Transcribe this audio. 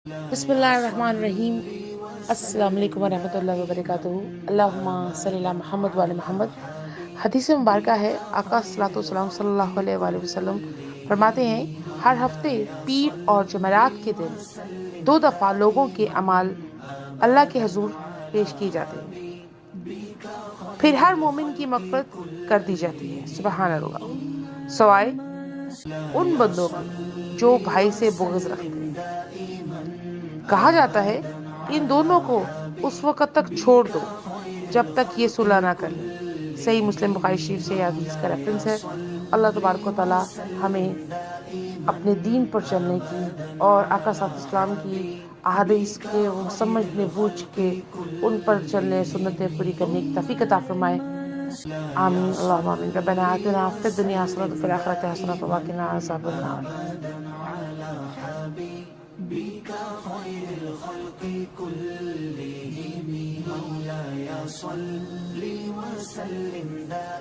بسم اللہ الرحمن الرحیم۔ السلام علیکم ورحمۃ اللہ وبرکاتہ۔ اللہم صلی اللہ محمد وعلی محمد۔ حدیث مبارکہ ہے، آقا صلی اللہ علیہ وآلہ وسلم فرماتے ہیں، ہر ہفتے پیر اور جمعرات کے دن 2 دفعہ لوگوں کے اعمال اللہ کے حضور پیش کیے جاتے ہیں، پھر ہر مومن کی مغفرت کر دی جاتی ہے، سبحان اللہ، سوائے ان بندوں کے جو بھائی سے بغض رکھتے ہیں۔ کہا جاتا ہے کہ ان دونوں کو اس وقت تک چھوڑ دو جب تک یہ صلح نہ کر لیں۔ صحیح مسلم بخاری شریف سے یہ حدیث کا ریفرنس ہے۔ اللہ تبارک و تعالی ہمیں اپنے دین پر چلنے کی اور آقا صلی اللہ علیہ وسلم کی احادیث کے سمجھنے بوجھ کے ان پر چلنے، سنتیں پوری کرنے کی توفیق عطا فرمائے، آمین اللہم آمین۔ ربنا آتنا فی الدنیا حسنۃ وفی الآخرۃ حسنۃ وقنا عذاب النار۔ بك خير الخلق كلهم مولاي صل وسلم دائما